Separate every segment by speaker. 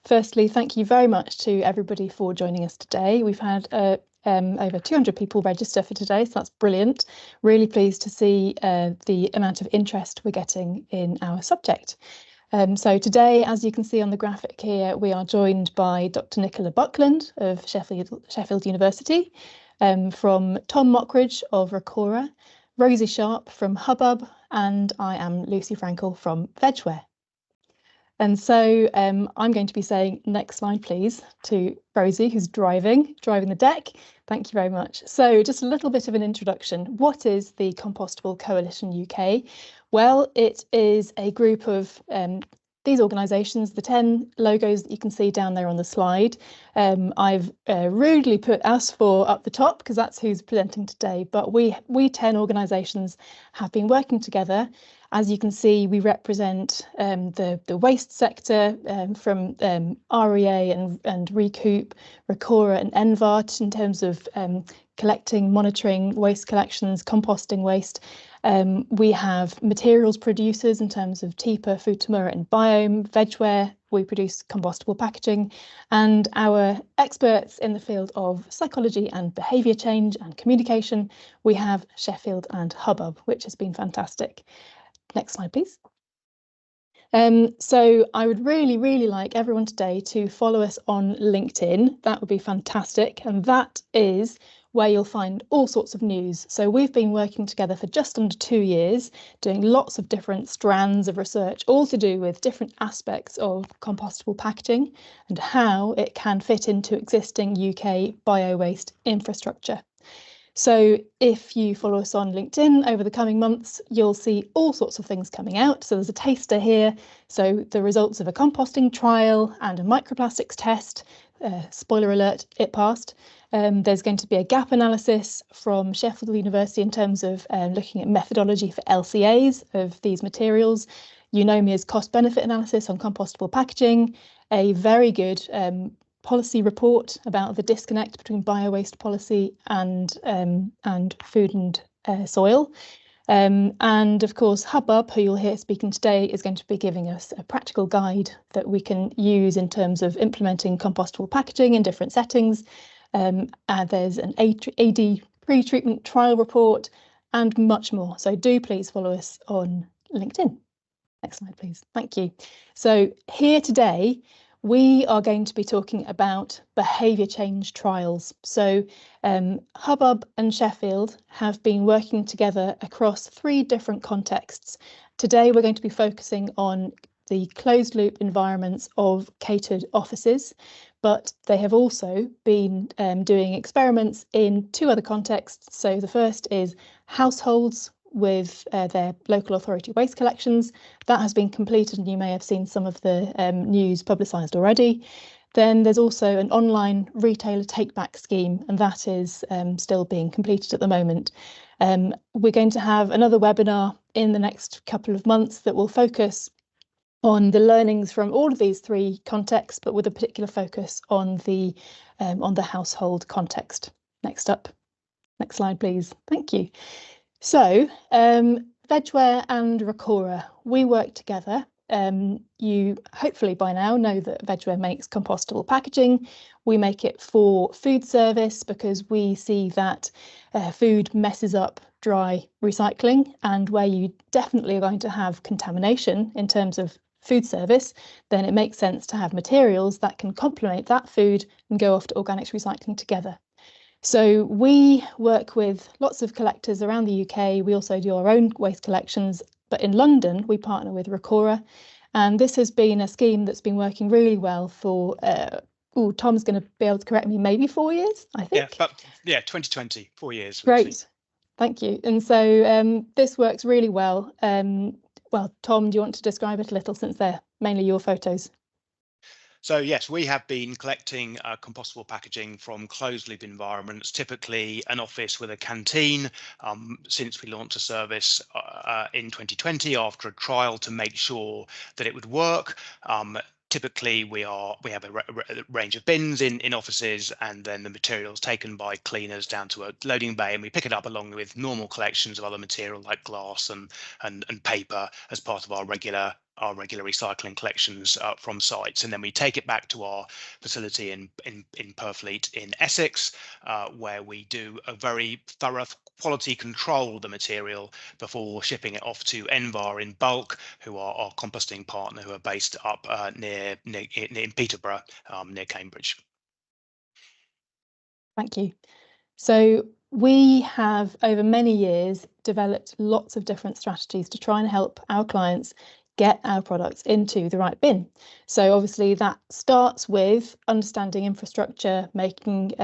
Speaker 1: Firstly, thank you very much to everybody for joining us today. We've had over 200 people register for today, so that's brilliant. Really pleased to see the amount of interest we're getting in our subject. So today, as you can see on the graphic here, we are joined by Dr. Nicola Buckland of Sheffield University, from Tom Mockridge of Recorra, Rosie Sharp from Hubbub, and I am Lucy Frankel from Vegware. And so I'm going to be saying, next slide, please, to Rosie, who's driving the deck. Thank you very much. So just a little bit of an introduction. What is the Compostable Coalition UK? Well, it is a group of these organisations, the 10 logos that you can see down there on the slide. I've rudely put us 4 up the top because that's who's presenting today, but we 10 organisations have been working together. As you can see, we represent the waste sector from REA and Recoup, Recorra and Envart in terms of collecting, monitoring waste collections, composting waste. We have materials producers in terms of TIPA, Food Tamura and Biome, Vegware. We produce compostable packaging, and our experts in the field of psychology and behaviour change and communication, we have Sheffield and Hubbub, which has been fantastic. Next slide, please. So I would really like everyone today to follow us on LinkedIn. That would be fantastic. And that is where you'll find all sorts of news. So we've been working together for just under 2 years, doing lots of different strands of research, all to do with different aspects of compostable packaging and how it can fit into existing UK bio-waste infrastructure. So if you follow us on LinkedIn over the coming months, you'll see all sorts of things coming out. So there's a taster here. So the results of a composting trial and a microplastics test. Spoiler alert, it passed. There's going to be a gap analysis from Sheffield University in terms of looking at methodology for LCAs of these materials. You know me as cost-benefit analysis on compostable packaging. A very good policy report about the disconnect between bio-waste policy and food and soil. And of course, Hubbub, who you'll hear speaking today, is going to be giving us a practical guide that we can use in terms of implementing compostable packaging in different settings. There's an AD pre-treatment trial report and much more. So do please follow us on LinkedIn. Next slide, please. Thank you. So here today, we are going to be talking about behaviour change trials. So Hubbub and Sheffield have been working together across 3 different contexts. Today, we're going to be focusing on the closed loop environments of catered offices, but they have also been doing experiments in 2 other contexts. So the first is households with their local authority waste collections. That has been completed, and you may have seen some of the news publicised already. Then there's also an online retailer take-back scheme, and that is still being completed at the moment. We're going to have another webinar in the next couple of months that will focus on the learnings from all of these 3 contexts, but with a particular focus on the household context. Next up. Next slide, please. Thank you. So, Vegware and Recorra, we work together. You hopefully by now know that Vegware makes compostable packaging. We make it for food service because we see that food messes up dry recycling, and where you definitely are going to have contamination in terms of food service, then it makes sense to have materials that can complement that food and go off to organics recycling together. So we work with lots of collectors around the UK. We also do our own waste collections, but in London, we partner with Recorra. And this has been a scheme that's been working really well for, Tom's going to be able to correct me, maybe 4 years, I think.
Speaker 2: Yeah, 2020, 4 years.
Speaker 1: Great, thank you. And so this works really well. Well, Tom, do you want to describe it a little, since they're mainly your photos?
Speaker 2: So yes, we have been collecting compostable packaging from closed loop environments, typically an office with a canteen, since we launched a service in 2020 after a trial to make sure that it would work. Typically, we have a range of bins in offices, and then the materials taken by cleaners down to a loading bay, and we pick it up along with normal collections of other material like glass and paper as part of our regular our regular recycling collections from sites, and then we take it back to our facility in Purfleet in Essex, where we do a very thorough quality control of the material before shipping it off to Envar in bulk, who are our composting partner, who are based up near in Peterborough, near Cambridge.
Speaker 1: Thank you. So we have, over many years, developed lots of different strategies to try and help our clients get our products into the right bin. So obviously that starts with understanding infrastructure, making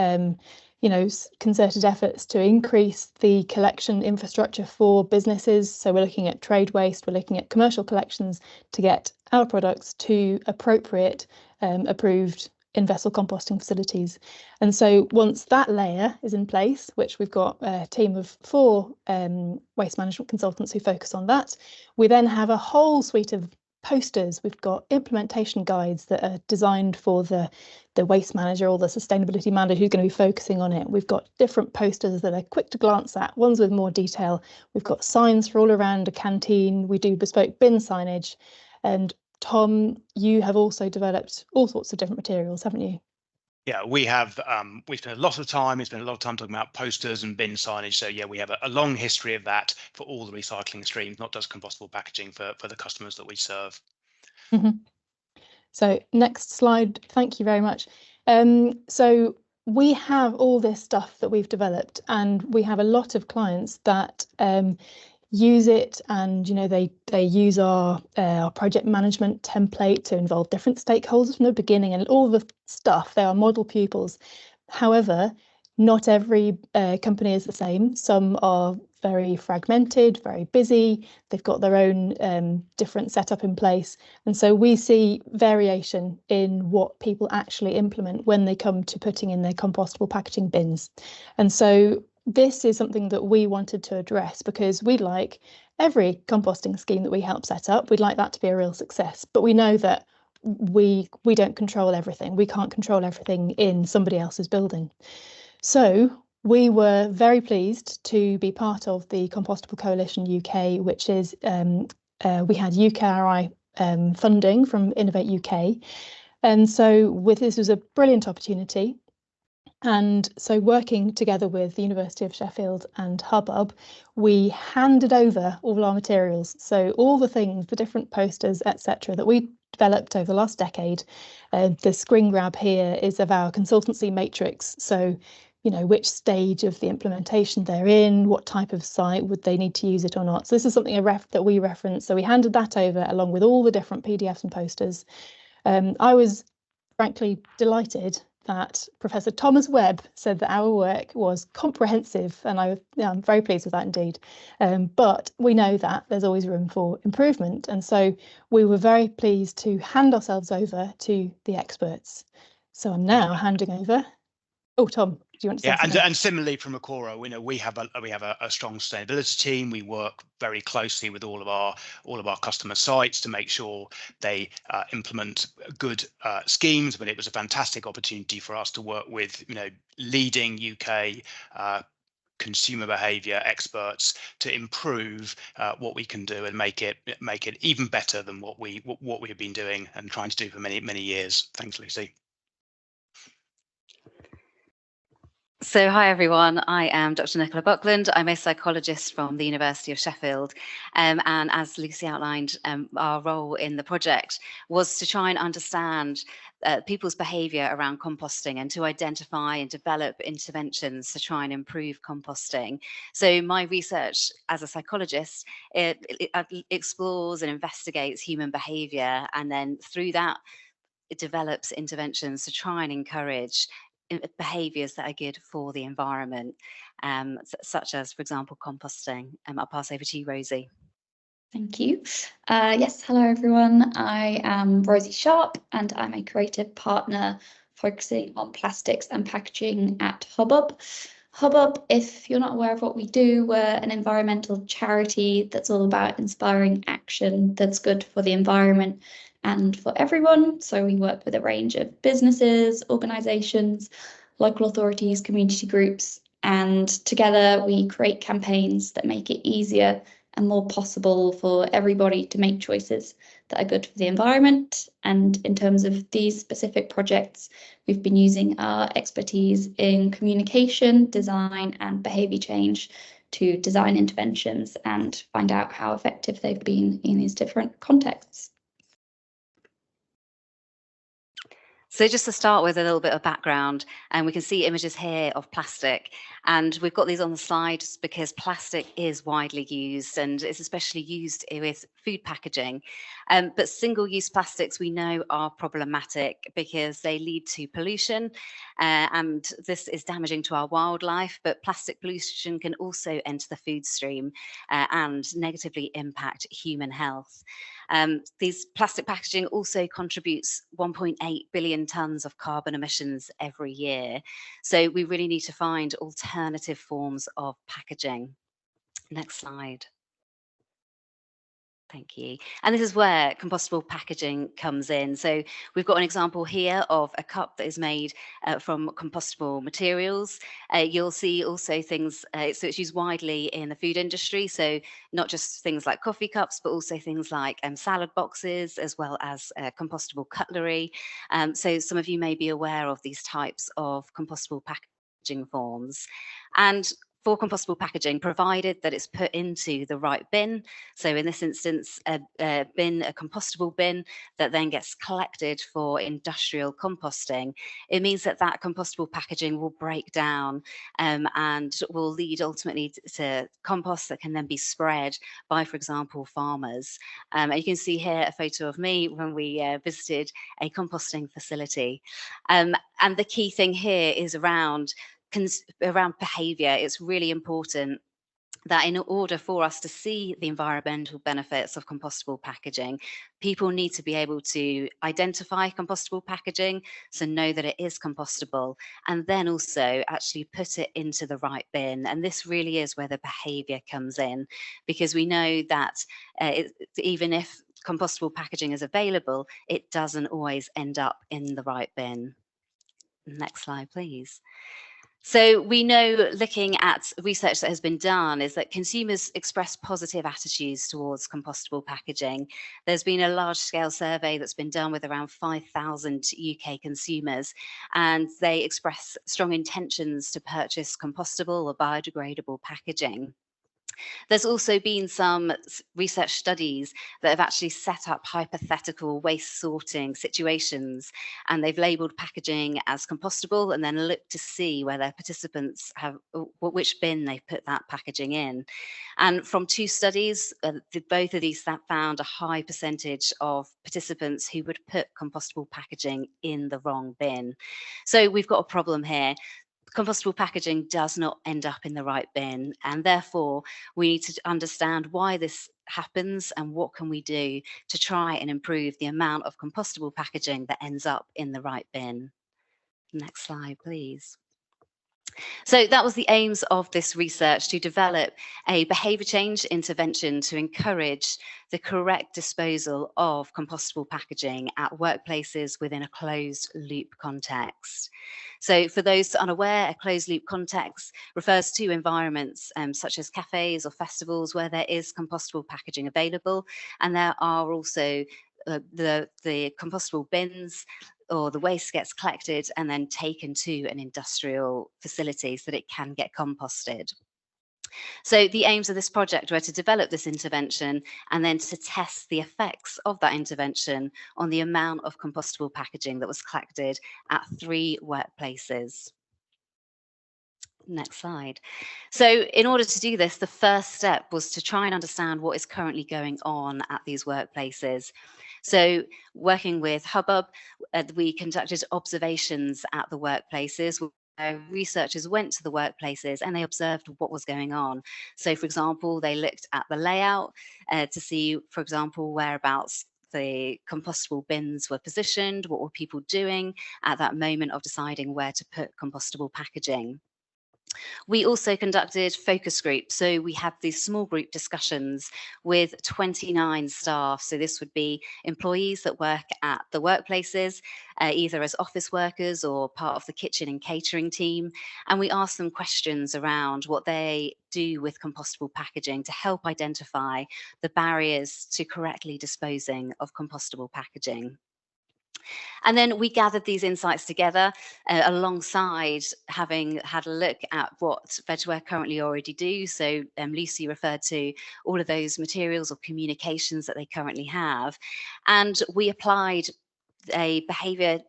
Speaker 1: concerted efforts to increase the collection infrastructure for businesses. So we're looking at trade waste, we're looking at commercial collections to get our products to appropriate approved in-vessel composting facilities. And so once that layer is in place, which we've got a team of 4 waste management consultants who focus on that, we then have a whole suite of posters. We've got implementation guides that are designed for the waste manager or the sustainability manager who's going to be focusing on it. We've got different posters that are quick to glance at, ones with more detail. We've got signs for all around a canteen. We do bespoke bin signage. And Tom, you have also developed all sorts of different materials, haven't you?
Speaker 2: Yeah, we have. We spent a lot of time. It's been a lot of time talking about posters and bin signage. So yeah, we have a long history of that for all the recycling streams, not just compostable packaging for the customers that we serve.
Speaker 1: Mm-hmm. So next slide. Thank you very much. So we have all this stuff that we've developed, and we have a lot of clients that use it, and they use our project management template to involve different stakeholders from the beginning and all the stuff. They are model pupils. However, not every company is the same. Some are very fragmented, very busy. They've got their own different setup in place. And so we see variation in what people actually implement when they come to putting in their compostable packaging bins. And so this is something that we wanted to address, because we'd like every composting scheme that we help set up, we'd like that to be a real success. But we know that we don't control everything. We can't control everything in somebody else's building. So we were very pleased to be part of the Compostable Coalition UK, which is we had UKRI funding from Innovate UK. And so this was a brilliant opportunity. And so working together with the University of Sheffield and Hubbub, we handed over all our materials. So all the things, the different posters, etc., that we developed over the last decade. The screen grab here is of our consultancy matrix. So, which stage of the implementation they're in, what type of site would they need to use it or not. So this is something that we reference. So we handed that over along with all the different PDFs and posters. I was frankly delighted that Professor Thomas Webb said that our work was comprehensive, and I'm very pleased with that indeed. But we know that there's always room for improvement, and so we were very pleased to hand ourselves over to the experts. So I'm now handing over. Oh, Tom, do you want to say something?
Speaker 2: And similarly from Recorra, we have a strong sustainability team. We work very closely with all of our customer sites to make sure they implement good schemes. But it was a fantastic opportunity for us to work with leading UK consumer behaviour experts to improve what we can do and make it even better than what we have been doing and trying to do for many years. Thanks, Lucy.
Speaker 3: So hi everyone, I am Dr. Nicola Buckland. I'm a psychologist from the University of Sheffield, and as Lucy outlined, our role in the project was to try and understand people's behaviour around composting and to identify and develop interventions to try and improve composting. So my research as a psychologist, it explores and investigates human behaviour, and then through that it develops interventions to try and encourage behaviours that are good for the environment, such as, for example, composting. I'll pass over to you, Rosie.
Speaker 4: Thank you. Yes, hello everyone. I am Rosie Sharp, and I'm a creative partner focusing on plastics and packaging at Hubbub. Hubbub, if you're not aware of what we do, we're an environmental charity that's all about inspiring action that's good for the environment and for everyone. So we work with a range of businesses, organisations, local authorities, community groups, and together we create campaigns that make it easier and more possible for everybody to make choices that are good for the environment. And in terms of these specific projects, we've been using our expertise in communication, design, and behaviour change to design interventions and find out how effective they've been in these different contexts.
Speaker 3: So just to start with a little bit of background, and we can see images here of plastic, and we've got these on the slide because plastic is widely used and it's especially used with food packaging. But single-use plastics we know are problematic because they lead to pollution, and this is damaging to our wildlife, but plastic pollution can also enter the food stream and negatively impact human health. These plastic packaging also contributes 1.8 billion tonnes of carbon emissions every year. So we really need to find alternative forms of packaging. Next slide. Thank you. And this is where compostable packaging comes in. So we've got an example here of a cup that is made from compostable materials. You'll see also things, so it's used widely in the food industry. So not just things like coffee cups, but also things like salad boxes, as well as compostable cutlery. So some of you may be aware of these types of compostable packaging forms. And for compostable packaging, provided that it's put into the right bin. So in this instance, a compostable bin that then gets collected for industrial composting. It means that that compostable packaging will break down and will lead ultimately to compost that can then be spread by, for example, farmers. And you can see here a photo of me when we visited a composting facility. And the key thing here is around behaviour. It's really important that in order for us to see the environmental benefits of compostable packaging, people need to be able to identify compostable packaging, so know that it is compostable, and then also actually put it into the right bin. And this really is where the behaviour comes in, because we know that even if compostable packaging is available, it doesn't always end up in the right bin. Next slide, please. So we know, looking at research that has been done, is that consumers express positive attitudes towards compostable packaging. There's been a large-scale survey that's been done with around 5,000 UK consumers, and they express strong intentions to purchase compostable or biodegradable packaging. There's also been some research studies that have actually set up hypothetical waste sorting situations, and they've labelled packaging as compostable and then looked to see where their participants have, which bin they've put that packaging in. And from two studies, both of these found a high percentage of participants who would put compostable packaging in the wrong bin. So we've got a problem here. Compostable packaging does not end up in the right bin, and therefore we need to understand why this happens and what can we do to try and improve the amount of compostable packaging that ends up in the right bin. Next slide, please. So that was the aims of this research, to develop a behaviour change intervention to encourage the correct disposal of compostable packaging at workplaces within a closed loop context. So for those unaware, a closed loop context refers to environments such as cafes or festivals where there is compostable packaging available, and there are also the compostable bins, or the waste gets collected and then taken to an industrial facility so that it can get composted. So the aims of this project were to develop this intervention and then to test the effects of that intervention on the amount of compostable packaging that was collected at 3 workplaces. Next slide. So in order to do this, the first step was to try and understand what is currently going on at these workplaces. So working with Hubbub, we conducted observations at the workplaces. Researchers went to the workplaces and they observed what was going on. So for example, they looked at the layout to see, for example, whereabouts the compostable bins were positioned, what were people doing at that moment of deciding where to put compostable packaging. We also conducted focus groups. So we had these small group discussions with 29 staff. So this would be employees that work at the workplaces, either as office workers or part of the kitchen and catering team. And we asked them questions around what they do with compostable packaging to help identify the barriers to correctly disposing of compostable packaging. And then we gathered these insights together alongside having had a look at what Vegware currently already do. So Lucy referred to all of those materials or communications that they currently have. And we applied a behaviour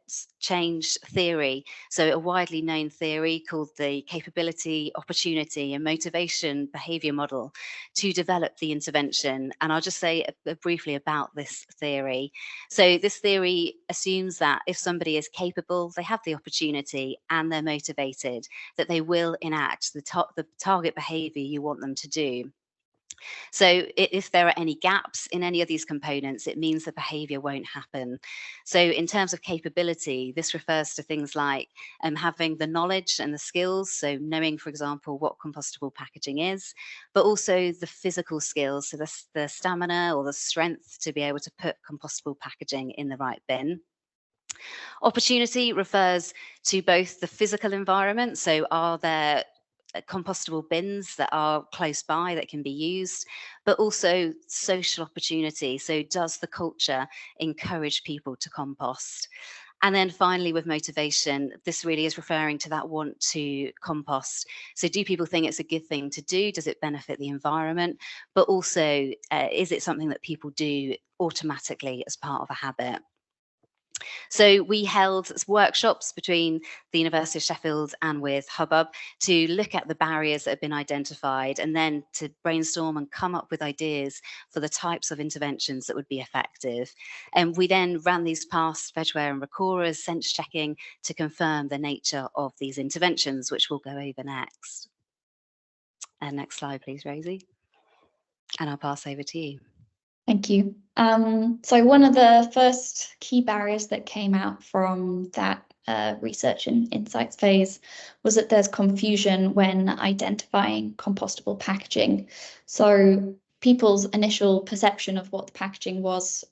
Speaker 3: change theory, so a widely known theory called the capability, opportunity and motivation behaviour model, to develop the intervention. And I'll just say briefly about this theory. So this theory assumes that if somebody is capable, they have the opportunity and they're motivated, that they will enact the target behaviour you want them to do. So if there are any gaps in any of these components, it means the behaviour won't happen. So in terms of capability, this refers to things like having the knowledge and the skills, so knowing, for example, what compostable packaging is, but also the physical skills, so the stamina or the strength to be able to put compostable packaging in the right bin. Opportunity refers to both the physical environment, so are there compostable bins that are close by that can be used, but also social opportunity. So does the culture encourage people to compost? And then finally, with motivation, this really is referring to that want to compost. So do people think it's a good thing to do? Does it benefit the environment? But also, is it something that people do automatically as part of a habit? So we held workshops between the University of Sheffield and with Hubbub to look at the barriers that have been identified and then to brainstorm and come up with ideas for the types of interventions that would be effective. And we then ran these past Vegware and Recorra, sense checking to confirm the nature of these interventions, which we'll go over next. And next slide, please, Rosie. And I'll pass over to you.
Speaker 4: Thank you. So one of the first key barriers that came out from that research and insights phase was that there's confusion when identifying compostable packaging. So people's initial perception of what the packaging was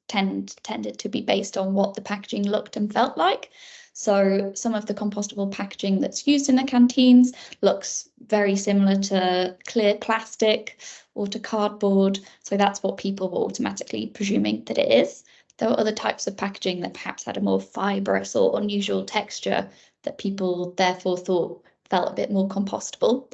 Speaker 4: tended to be based on what the packaging looked and felt like. So some of the compostable packaging that's used in the canteens looks very similar to clear plastic or to cardboard. So that's what people were automatically presuming that it is. There were other types of packaging that perhaps had a more fibrous or unusual texture that people therefore thought felt a bit more compostable.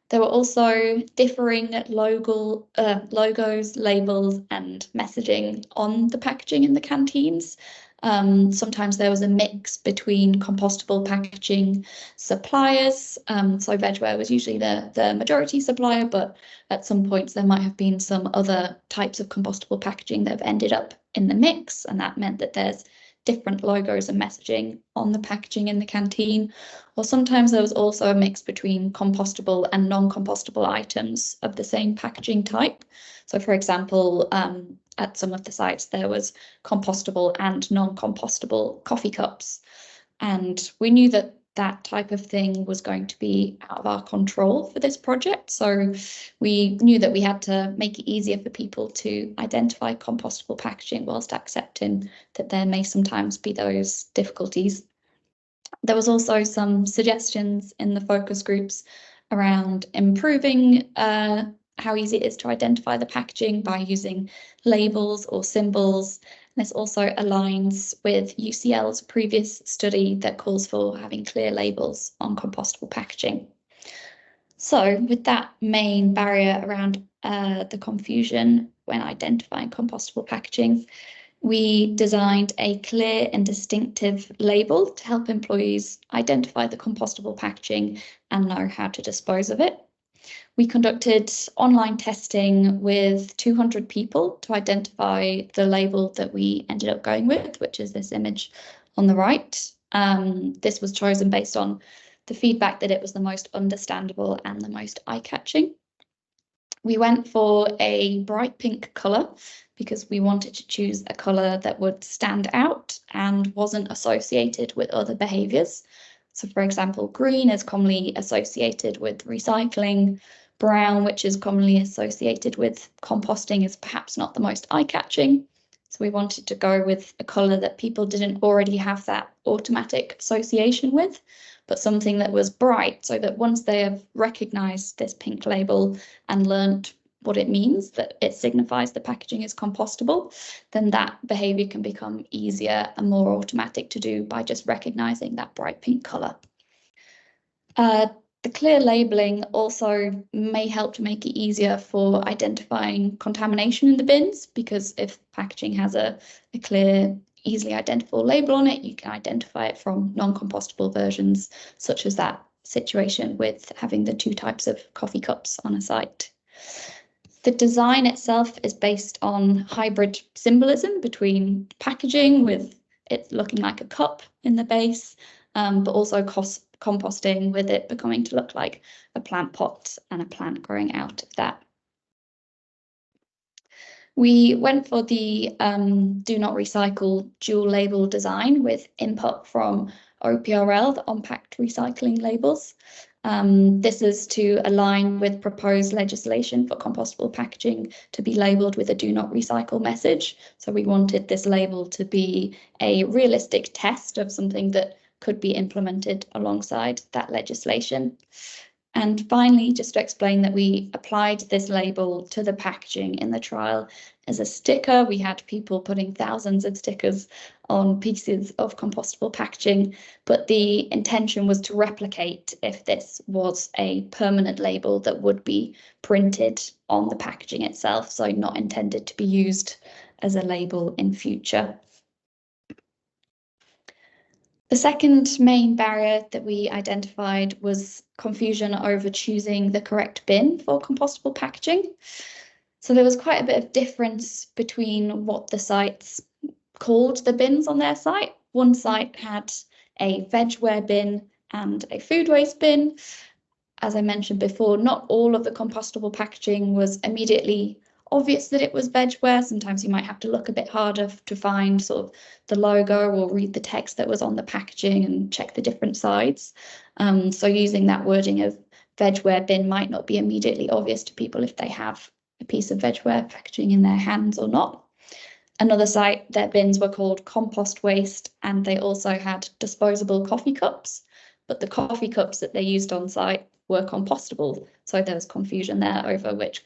Speaker 4: There were also differing logos, labels and messaging on the packaging in the canteens. Sometimes there was a mix between compostable packaging suppliers. So Vegware was usually the majority supplier, but at some points there might have been some other types of compostable packaging that have ended up in the mix, and that meant that there's different logos and messaging on the packaging in the canteen. Or sometimes there was also a mix between compostable and non-compostable items of the same packaging type. So for example, at some of the sites there was compostable and non-compostable coffee cups. And we knew that that type of thing was going to be out of our control for this project. So we knew that we had to make it easier for people to identify compostable packaging whilst accepting that there may sometimes be those difficulties. There was also some suggestions in the focus groups around improving how easy it is to identify the packaging by using labels or symbols. This also aligns with UCL's previous study that calls for having clear labels on compostable packaging. So with that main barrier around the confusion when identifying compostable packaging, we designed a clear and distinctive label to help employees identify the compostable packaging and know how to dispose of it. We conducted online testing with 200 people to identify the label that we ended up going with, which is this image on the right. This was chosen based on the feedback that it was the most understandable and the most eye-catching. We went for a bright pink colour because we wanted to choose a colour that would stand out and wasn't associated with other behaviours. So for example, green is commonly associated with recycling. Brown, which is commonly associated with composting, is perhaps not the most eye-catching. So we wanted to go with a colour that people didn't already have that automatic association with, but something that was bright, so that once they have recognised this pink label and learnt what it means, that it signifies the packaging is compostable, then that behaviour can become easier and more automatic to do by just recognising that bright pink colour. The clear labelling also may help to make it easier for identifying contamination in the bins, because if packaging has a clear, easily identifiable label on it, you can identify it from non-compostable versions, such as that situation with having the 2 types of coffee cups on a site. The design itself is based on hybrid symbolism between packaging, with it looking like a cup in the base, but also composting, with it becoming to look like a plant pot and a plant growing out of that. We went for the do not recycle dual label design with input from OPRL, the Unpacked Recycling Labels. This is to align with proposed legislation for compostable packaging to be labelled with a do not recycle message. So we wanted this label to be a realistic test of something that could be implemented alongside that legislation. And finally, just to explain that we applied this label to the packaging in the trial as a sticker. We had people putting thousands of stickers on pieces of compostable packaging, but the intention was to replicate if this was a permanent label that would be printed on the packaging itself, so not intended to be used as a label in future. The second main barrier that we identified was confusion over choosing the correct bin for compostable packaging. So there was quite a bit of difference between what the sites called the bins on their site. One site had a vegware bin and a food waste bin. As I mentioned before, not all of the compostable packaging was immediately obvious that it was vegware. Sometimes you might have to look a bit harder to find sort of the logo or read the text that was on the packaging and check the different sides. So using that wording of vegware bin might not be immediately obvious to people if they have a piece of vegware packaging in their hands or not. Another site, their bins were called compost waste, and they also had disposable coffee cups, but the coffee cups that they used on site were compostable. So there was confusion there over which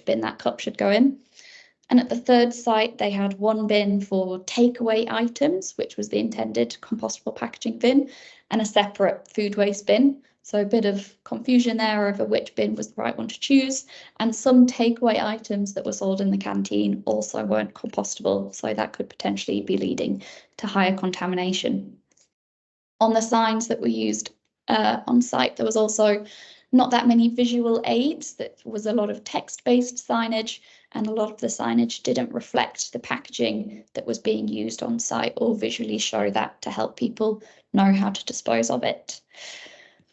Speaker 4: bin that cup should go in. And at the third site, they had one bin for takeaway items, which was the intended compostable packaging bin, and a separate food waste bin. So a bit of confusion there over which bin was the right one to choose. And some takeaway items that were sold in the canteen also weren't compostable, so that could potentially be leading to higher contamination. On the signs that were used on site, there was also not that many visual aids. That was a lot of text-based signage, and a lot of the signage didn't reflect the packaging that was being used on site or visually show that to help people know how to dispose of it.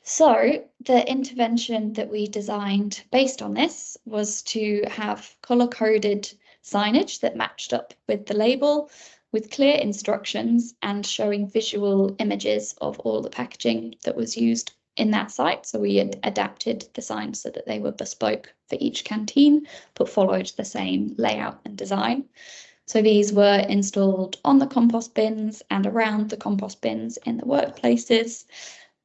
Speaker 4: So the intervention that we designed based on this was to have colour-coded signage that matched up with the label, with clear instructions and showing visual images of all the packaging that was used in that site. So we had adapted the signs so that they were bespoke for each canteen, but followed the same layout and design. So these were installed on the compost bins and around the compost bins in the workplaces.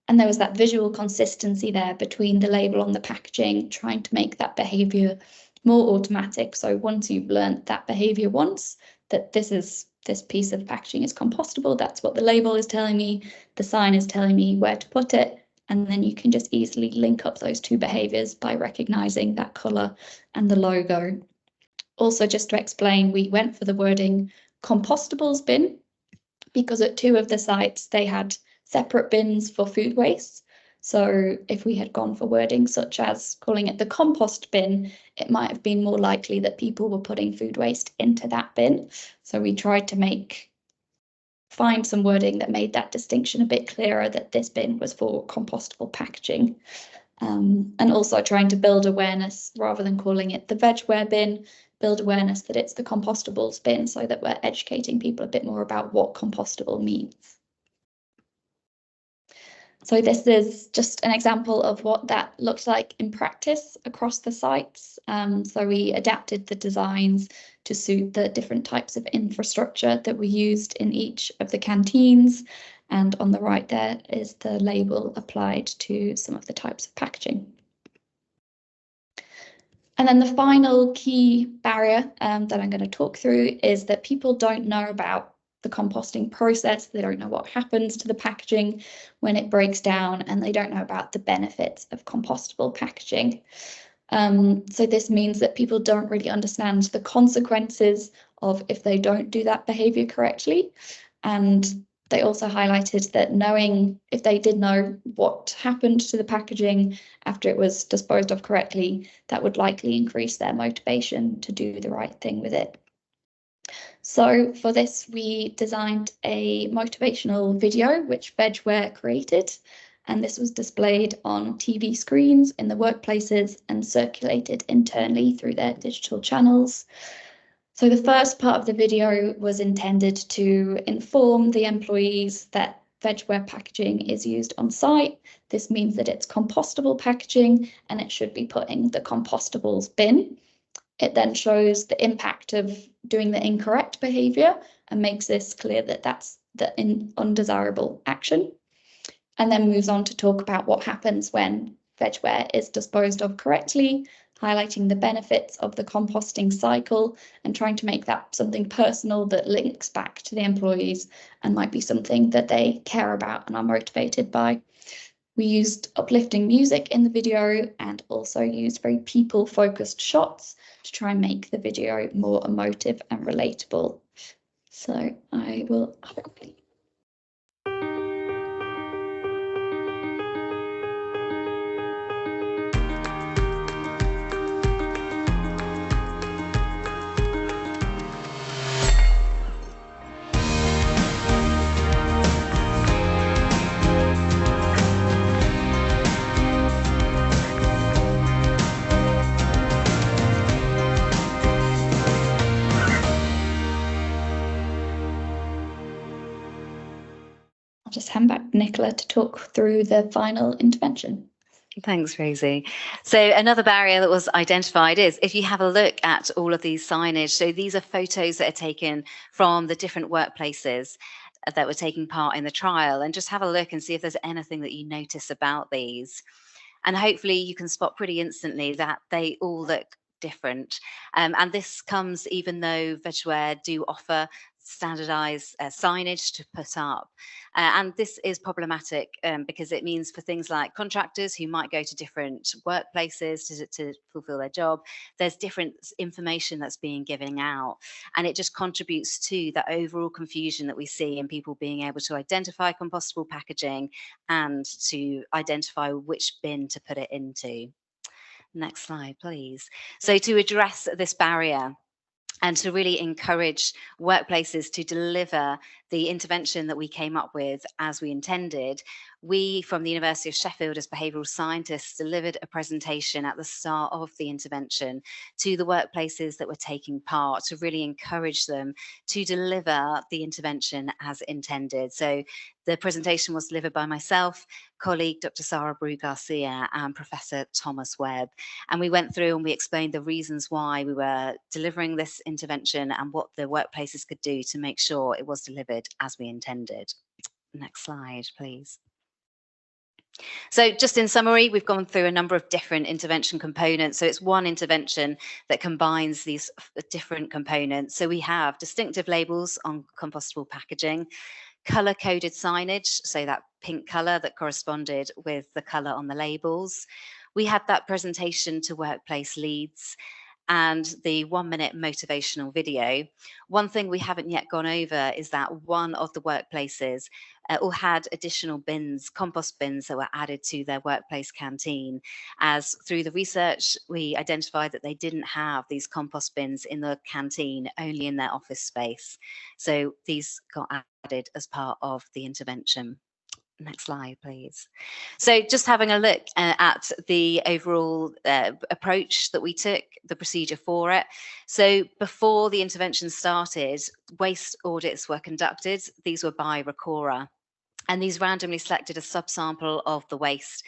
Speaker 4: And there was that visual consistency there between the label on the packaging, trying to make that behaviour more automatic. So once you've learnt that behaviour once, that this piece of packaging is compostable, that's what the label is telling me, the sign is telling me where to put it, and then you can just easily link up those two behaviours by recognising that colour and the logo. Also, just to explain, we went for the wording compostables bin, because at 2 of the sites they had separate bins for food waste. So if we had gone for wording such as calling it the compost bin, it might have been more likely that people were putting food waste into that bin. So we tried to find some wording that made that distinction a bit clearer, that this bin was for compostable packaging. And also trying to build awareness, rather than calling it the vegware bin, build awareness that it's the compostables bin, so that we're educating people a bit more about what compostable means. So this is just an example of what that looks like in practice across the sites. So we adapted the designs to suit the different types of infrastructure that were used in each of the canteens. And on the right there is the label applied to some of the types of packaging. And then the final key barrier that I'm going to talk through is that people don't know about the composting process. They don't know what happens to the packaging when it breaks down, and they don't know about the benefits of compostable packaging. So this means that people don't really understand the consequences of if they don't do that behavior correctly. And they also highlighted that if they did know what happened to the packaging after it was disposed of correctly, that would likely increase their motivation to do the right thing with it. So for this, we designed a motivational video, which Vegware created, and this was displayed on TV screens in the workplaces and circulated internally through their digital channels. So the first part of the video was intended to inform the employees that Vegware packaging is used on site. This means that it's compostable packaging and it should be put in the compostables bin. It then shows the impact of doing the incorrect behaviour and makes this clear that that's the undesirable action. And then moves on to talk about what happens when Vegware is disposed of correctly, highlighting the benefits of the composting cycle and trying to make that something personal that links back to the employees and might be something that they care about and are motivated by. We used uplifting music in the video and also used very people-focused shots to try and make the video more emotive and relatable. So I will hopefully. I'll just hand back Nicola to talk through the final intervention.
Speaker 3: Thanks, Rosie. So another barrier that was identified is if you have a look at all of these signage, so these are photos that are taken from the different workplaces that were taking part in the trial, and just have a look and see if there's anything that you notice about these. And hopefully you can spot pretty instantly that they all look different. And this comes even though Vegware do offer standardized signage to put up. And this is problematic because it means for things like contractors who might go to different workplaces to fulfill their job, there's different information that's being given out. And it just contributes to the overall confusion that we see in people being able to identify compostable packaging and to identify which bin to put it into. Next slide, please. So to address this barrier, and to really encourage workplaces to deliver the intervention that we came up with as we intended, we from the University of Sheffield as behavioural scientists delivered a presentation at the start of the intervention to the workplaces that were taking part to really encourage them to deliver the intervention as intended. So the presentation was delivered by myself, colleague Dr. Sarah Brew-Garcia and Professor Thomas Webb. And we went through and we explained the reasons why we were delivering this intervention and what the workplaces could do to make sure it was delivered as we intended. Next slide, please. So just in summary, we've gone through a number of different intervention components. So it's one intervention that combines these different components. So we have distinctive labels on compostable packaging, colour-coded signage, so that pink colour that corresponded with the colour on the labels. We had that presentation to workplace leads and the 1-minute motivational video. One thing we haven't yet gone over is that one of the workplaces all had additional bins, compost bins that were added to their workplace canteen, as through the research we identified that they didn't have these compost bins in the canteen, only in their office space. So these got added as part of the intervention. Next slide, please. So just having a look at the overall approach that we took, the procedure for it. So before the intervention started, waste audits were conducted. These were by Recorra. And these randomly selected a subsample of the waste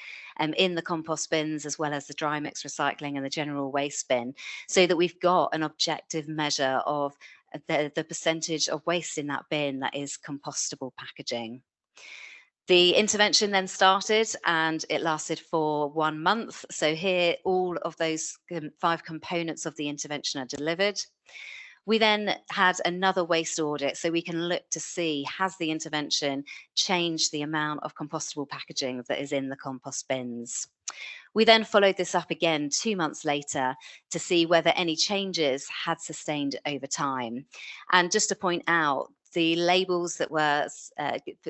Speaker 3: in the compost bins, as well as the dry mix recycling and the general waste bin, so that we've got an objective measure of the percentage of waste in that bin that is compostable packaging. The intervention then started and it lasted for 1 month. So here all of those 5 components of the intervention are delivered. We then had another waste audit, so we can look to see, has the intervention changed the amount of compostable packaging that is in the compost bins? We then followed this up again 2 months later to see whether any changes had sustained over time. And just to point out, the labels that were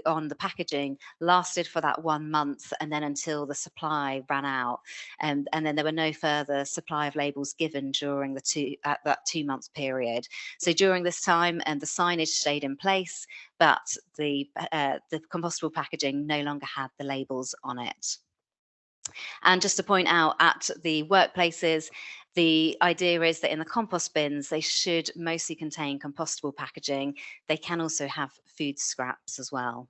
Speaker 3: on the packaging lasted for that 1 month and then until the supply ran out. And then there were no further supply of labels given during that 2 month period. So during this time, the signage stayed in place, but the compostable packaging no longer had the labels on it. And just to point out, at the workplaces, the idea is that in the compost bins, they should mostly contain compostable packaging. They can also have food scraps as well.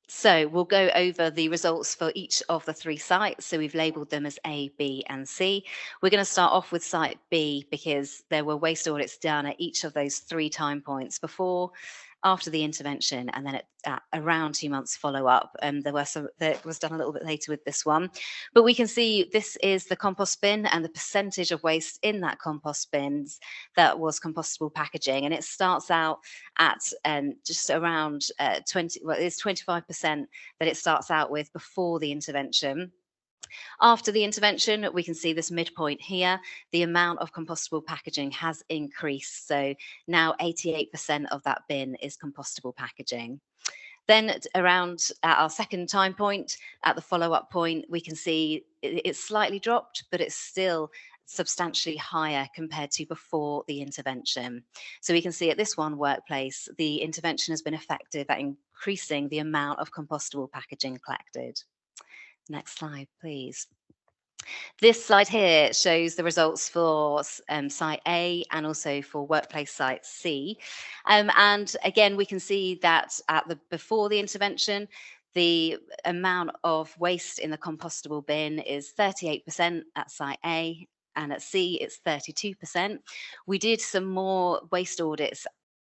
Speaker 3: So we'll go over the results for each of the 3 sites. So we've labelled them as A, B and C. We're going to start off with site B because there were waste audits done at each of those 3 time points before, after the intervention, and then at around 2 months follow-up. That was done a little bit later with this one. But we can see this is the compost bin and the percentage of waste in that compost bins that was compostable packaging. And it starts out at just around 25% that it starts out with before the intervention. After the intervention, we can see this midpoint here. The amount of compostable packaging has increased. So now 88% of that bin is compostable packaging. Then around at our second time point, at the follow-up point, we can see it's slightly dropped, but it's still substantially higher compared to before the intervention. So we can see at this one workplace, the intervention has been effective at increasing the amount of compostable packaging collected. Next slide, please. This slide here shows the results for site A and also for workplace site C. And again, we can see that before the intervention, the amount of waste in the compostable bin is 38% at site A, and at C it's 32%. We did some more waste audits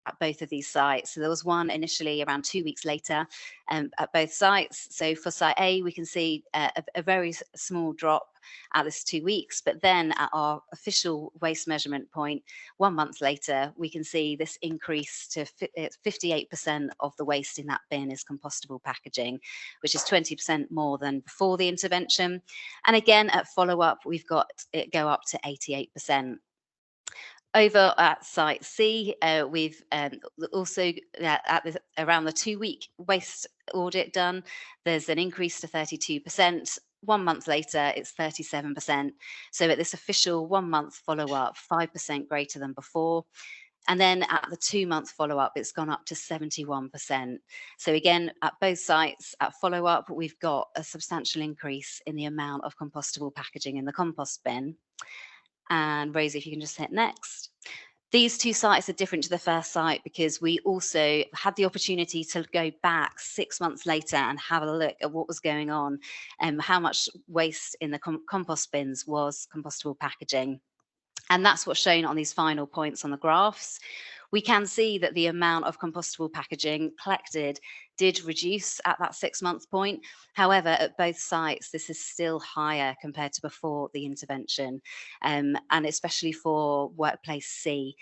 Speaker 3: at both of these sites. So there was one initially around 2 weeks later at both sites. So for site A, we can see a very small drop at this 2 weeks, but then at our official waste measurement point, 1 month later, we can see this increase to 58% of the waste in that bin is compostable packaging, which is 20% more than before the intervention. And again, at follow-up, we've got it go up to 88%. Over at site C, we've also around the 2-week waste audit done, there's an increase to 32%. 1 month later, it's 37%. So at this official 1 month follow-up, 5% greater than before. And then at the 2 month follow-up, it's gone up to 71%. So again, at both sites, at follow-up, we've got a substantial increase in the amount of compostable packaging in the compost bin. And Rosie, if you can just hit next. These 2 sites are different to the first site because we also had the opportunity to go back 6 months later and have a look at what was going on and how much waste in the compost bins was compostable packaging. And that's what's shown on these final points on the graphs. We can see that the amount of compostable packaging collected did reduce at that 6 month point. However, at both sites, this is still higher compared to before the intervention, and especially for workplace C,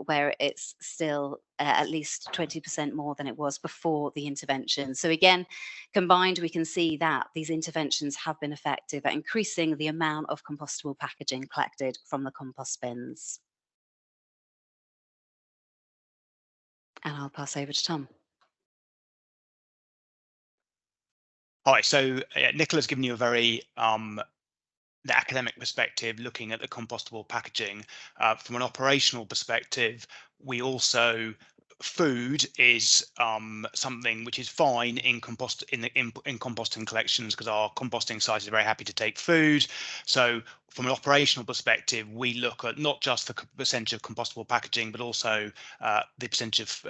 Speaker 3: where it's still at least 20% more than it was before the intervention. So again, combined, we can see that these interventions have been effective at increasing the amount of compostable packaging collected from the compost bins. And I'll pass over to Tom.
Speaker 2: Hi, so Nicola's given you a very the academic perspective, looking at the compostable packaging. From an operational perspective, we also food is something which is fine in composting collections because our composting site is very happy to take food. So from an operational perspective, we look at not just the percentage of compostable packaging, but also the percentage of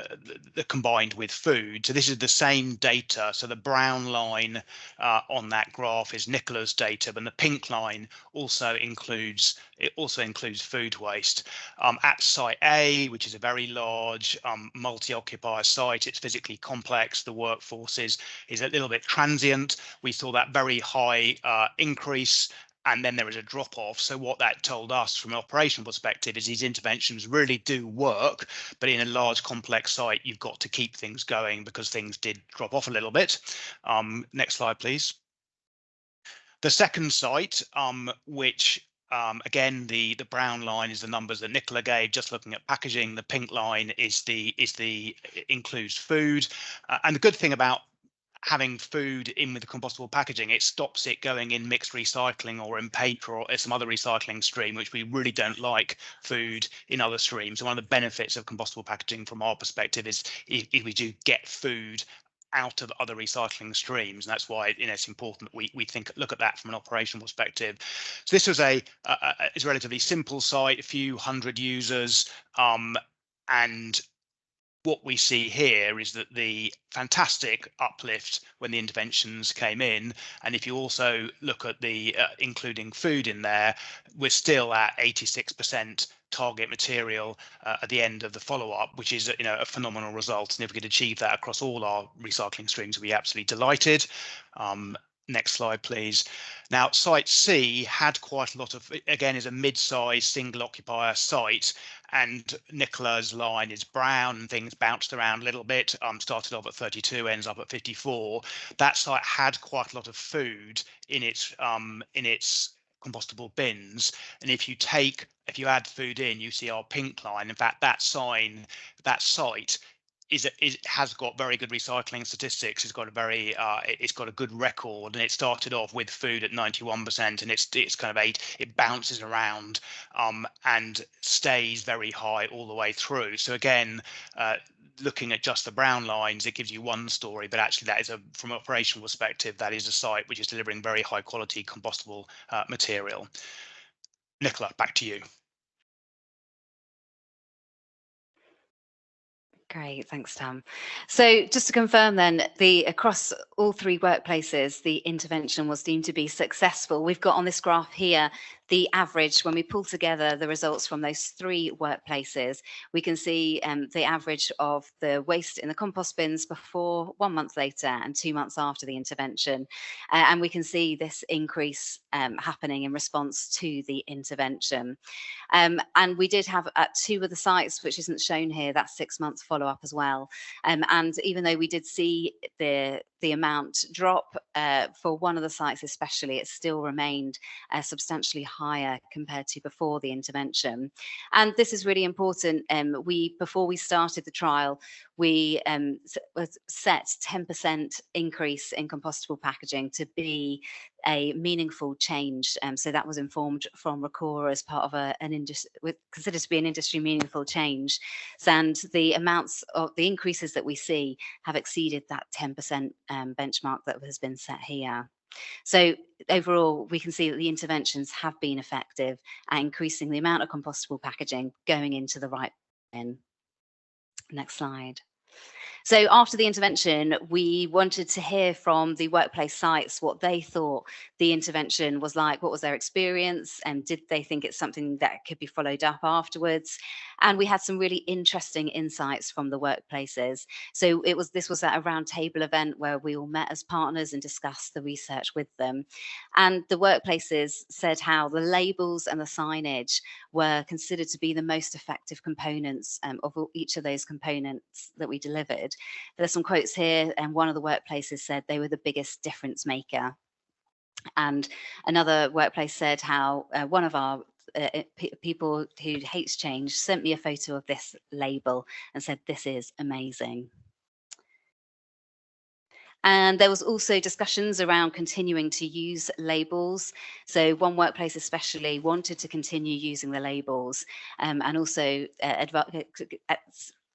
Speaker 2: the combined with food. So this is the same data. So the brown line on that graph is Nicola's data, but the pink line also includes food waste. At site A, which is a very large multi-occupier site, it's physically complex. The workforce is a little bit transient. We saw that very high increase, and then there is a drop off. So what that told us from an operational perspective is these interventions really do work, but in a large complex site, you've got to keep things going because things did drop off a little bit. Next slide, please. The second site, which again, the brown line is the numbers that Nicola gave, just looking at packaging. The pink line is includes food. And the good thing about having food in with the compostable packaging, it stops it going in mixed recycling or in paper or some other recycling stream, which we really don't like food in other streams. And one of the benefits of compostable packaging from our perspective is if we do get food out of other recycling streams, and that's why it's important that we look at that from an operational perspective. So this was is a relatively simple site, a few hundred users, and what we see here is that the fantastic uplift when the interventions came in, and if you also look at the including food in there, we're still at 86% target material at the end of the follow-up, which is a phenomenal result. And if we could achieve that across all our recycling streams, we'd be absolutely delighted. Next slide, please. Now, site C had quite a lot of, again, is a mid-sized single occupier site, and Nicola's line is brown and things bounced around a little bit. Started off at 32, ends up at 54. That site had quite a lot of food in its compostable bins, and if you add food in, you see our pink line. In fact, that site has got very good recycling statistics. It's got a good record, and it started off with food at 91%, and it's kind of it bounces around and stays very high all the way through. So again, looking at just the brown lines, it gives you one story, but actually that is from an operational perspective, that is a site which is delivering very high quality compostable material. Nicola, back to you.
Speaker 3: Great, thanks, Tam. So just to confirm then, across all three workplaces, the intervention was deemed to be successful. We've got on this graph here the average. When we pull together the results from those three workplaces, we can see the average of the waste in the compost bins before, 1 month later, and 2 months after the intervention. And we can see this increase happening in response to the intervention. And we did have at 2 of the sites, which isn't shown here, that 6 month follow-up as well. And even though we did see the amount drop for one of the sites especially, it still remained substantially higher compared to before the intervention. And this is really important. Before we started the trial, we set 10% increase in compostable packaging to be a meaningful change. So that was informed from Recorra as part of considered to be an industry meaningful change. And the amounts of the increases that we see have exceeded that 10% benchmark that has been set here. So overall, we can see that the interventions have been effective at increasing the amount of compostable packaging going into the right bin. Next slide. So after the intervention, we wanted to hear from the workplace sites what they thought the intervention was like, what was their experience, and did they think it's something that could be followed up afterwards? And we had some really interesting insights from the workplaces. So this was at a roundtable event where we all met as partners and discussed the research with them. And the workplaces said how the labels and the signage were considered to be the most effective components of each of those components that we delivered. There's some quotes here, and one of the workplaces said they were the biggest difference maker. And another workplace said how one of our people who hates change sent me a photo of this label and said, "This is amazing." And there was also discussions around continuing to use labels. So one workplace especially wanted to continue using the labels, and also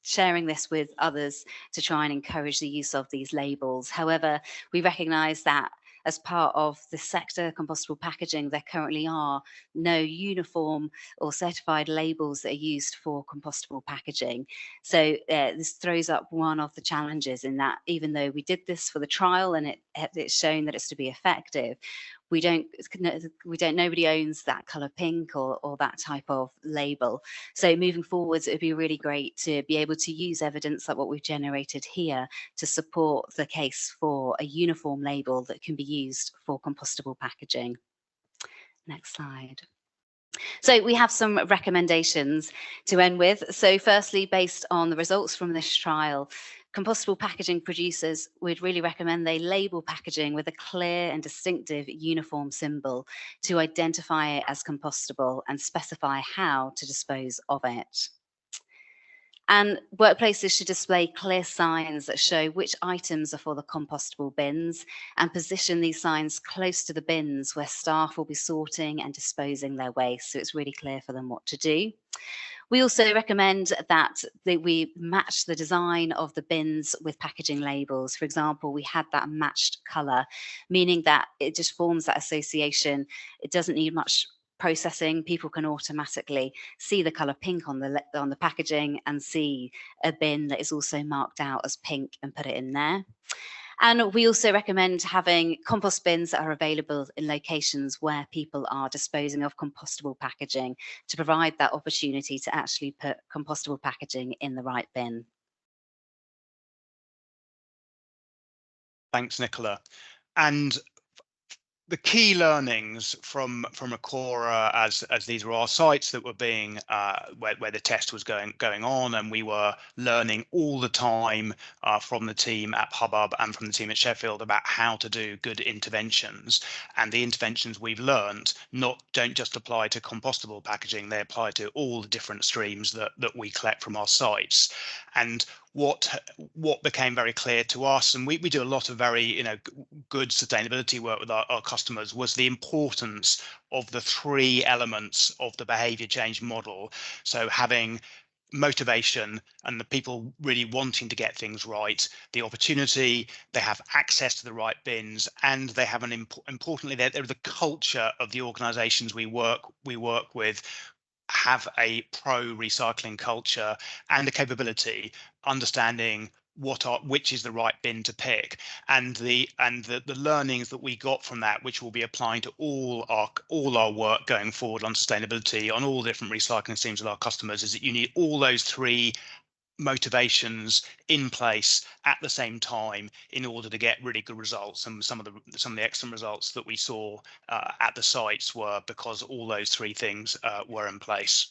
Speaker 3: sharing this with others to try and encourage the use of these labels. However, we recognise that as part of the sector compostable packaging, there currently are no uniform or certified labels that are used for compostable packaging. So this throws up one of the challenges in that even though we did this for the trial and it's shown that it's to be effective, nobody owns that colour pink or that type of label. So moving forwards, it would be really great to be able to use evidence like what we've generated here to support the case for a uniform label that can be used for compostable packaging. Next slide. So we have some recommendations to end with. So firstly, based on the results from this trial, compostable packaging producers would really recommend they label packaging with a clear and distinctive uniform symbol to identify it as compostable and specify how to dispose of it. And workplaces should display clear signs that show which items are for the compostable bins and position these signs close to the bins where staff will be sorting and disposing their waste, so it's really clear for them what to do. We also recommend that we match the design of the bins with packaging labels. For example, we had that matched colour, meaning that it just forms that association. It doesn't need much processing. People can automatically see the colour pink on the packaging and see a bin that is also marked out as pink and put it in there. And we also recommend having compost bins that are available in locations where people are disposing of compostable packaging to provide that opportunity to actually put compostable packaging in the right bin.
Speaker 2: Thanks, Nicola. And the key learnings from Recorra, as these were our sites that were being where the test was going on, and we were learning all the time from the team at Hubbub and from the team at Sheffield about how to do good interventions. And the interventions we've learned don't just apply to compostable packaging; they apply to all the different streams that we collect from our sites. And what became very clear to us, and we do a lot of very good sustainability work with our customers, was the importance of the three elements of the behavior change model. So having motivation and the people really wanting to get things right, the opportunity, they have access to the right bins, and they have importantly, they're the culture of the organizations we work with have a pro recycling culture and a capability understanding which is the right bin to pick, and the learnings that we got from that, which will be applying to all our work going forward on sustainability on all different recycling streams with our customers, is that you need all those three motivations in place at the same time in order to get really good results. And some of the excellent results that we saw at the sites were because all those three things were in place.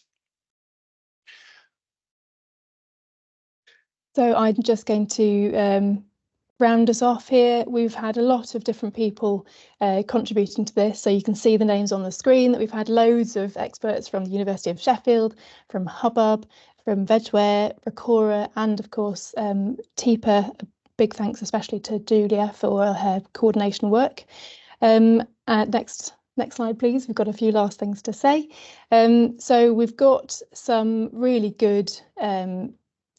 Speaker 1: So I'm just going to round us off here. We've had a lot of different people contributing to this. So you can see the names on the screen that we've had loads of experts from the University of Sheffield, from Hubbub, from Vegware, Recorra, and of course TIPA. A big thanks especially to Julia for her coordination work. Next slide, please. We've got a few last things to say. So we've got some really good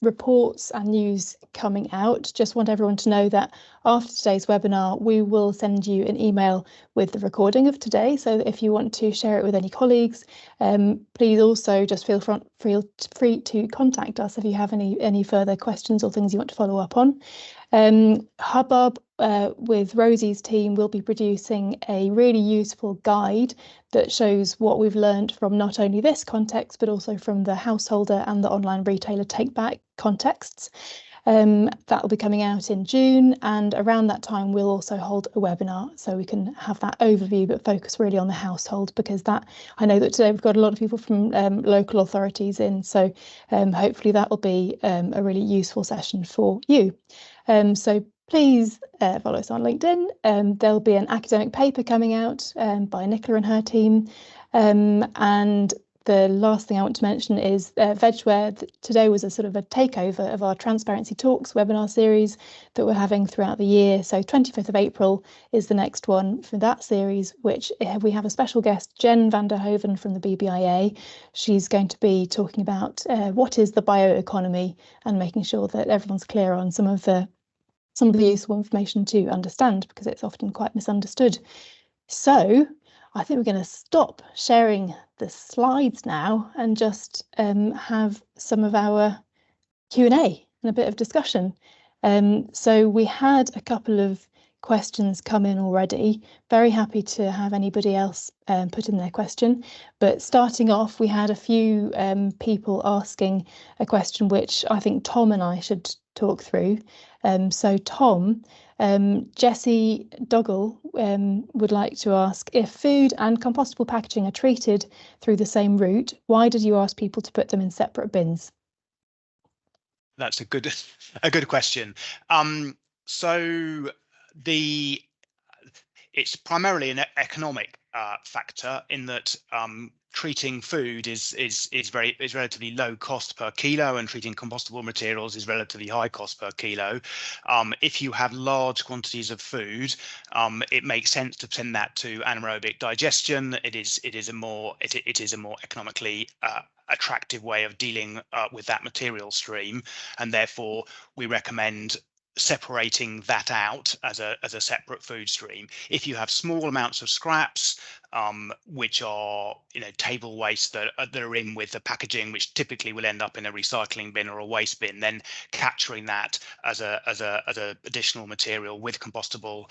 Speaker 1: reports and news coming out. Just want everyone to know that after today's webinar, we will send you an email with the recording of today. So if you want to share it with any colleagues, please also just feel free to contact us if you have any further questions or things you want to follow up on. Hubbub with Rosie's team will be producing a really useful guide that shows what we've learned from not only this context, but also from the householder and the online retailer take back contexts. That will be coming out in June, and around that time we'll also hold a webinar so we can have that overview but focus really on the household, because I know that today we've got a lot of people from local authorities in, so hopefully that will be a really useful session for you. So please follow us on LinkedIn. There'll be an academic paper coming out by Nicola and her team, and the last thing I want to mention is Vegware. Today was a sort of a takeover of our Transparency Talks webinar series that we're having throughout the year. So 25th of April is the next one for that series, which we have a special guest, Jen van der Hoven from the BBIA. She's going to be talking about what is the bioeconomy and making sure that everyone's clear on some of the some of the useful information to understand, because it's often quite misunderstood. So I think we're going to stop sharing the slides now and just have some of our Q&A and a bit of discussion. So we had a couple of questions come in already. Very happy to have anybody else put in their question. But starting off, we had a few people asking a question which I think Tom and I should talk through. So Tom, Jessie Dougal would like to ask, if food and compostable packaging are treated through the same route, why did you ask people to put them in separate bins?
Speaker 2: That's a good question. So it's primarily an economic factor in that treating food is relatively low cost per kilo, and treating compostable materials is relatively high cost per kilo. If you have large quantities of food, it makes sense to send that to anaerobic digestion. It is a more economically attractive way of dealing with that material stream, and therefore we recommend separating that out as a separate food stream. If you have small amounts of scraps, which are table waste that are in with the packaging, which typically will end up in a recycling bin or a waste bin, then capturing that as a additional material with compostable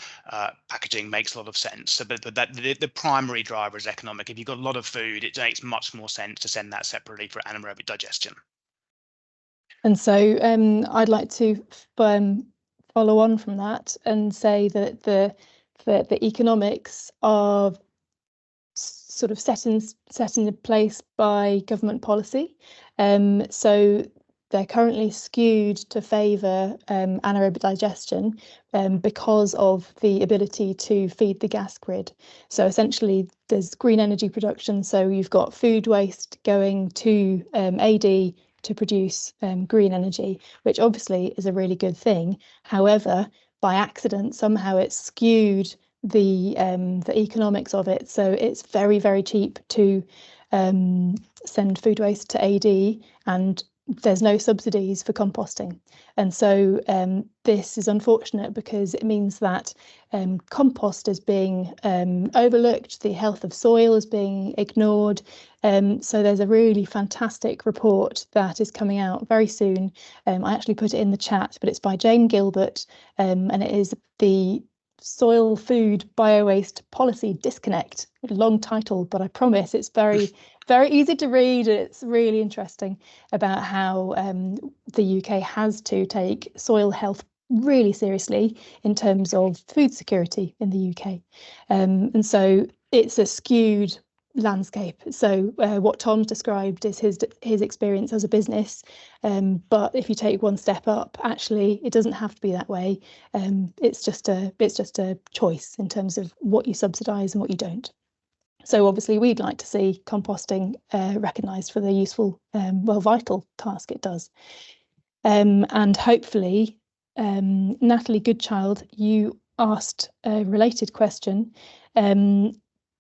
Speaker 2: packaging makes a lot of sense. So, but the primary driver is economic. If you've got a lot of food, it makes much more sense to send that separately for anaerobic digestion.
Speaker 1: And so I'd like to follow on from that and say that the economics are sort of set in place by government policy. So they're currently skewed to favour anaerobic digestion because of the ability to feed the gas grid. So essentially there's green energy production. So you've got food waste going to AD to produce green energy, which obviously is a really good thing. However, by accident, somehow it's skewed the economics of it. So it's very, very cheap to send food waste to AD, and there's no subsidies for composting. And so this is unfortunate because it means that compost is being overlooked, the health of soil is being ignored. So there's a really fantastic report that is coming out very soon. I actually put it in the chat, but it's by Jane Gilbert, and it is the Soil Food Biowaste Policy Disconnect. Long title, but I promise it's very easy to read. It's really interesting about how the UK has to take soil health really seriously in terms of food security in the UK. And so it's a skewed landscape. So what Tom's described is his experience as a business, but if you take one step up, actually it doesn't have to be that way. It's just a choice in terms of what you subsidise and what you don't. So obviously we'd like to see composting recognised for the useful, vital task it does. And hopefully, Natalie Goodchild, you asked a related question.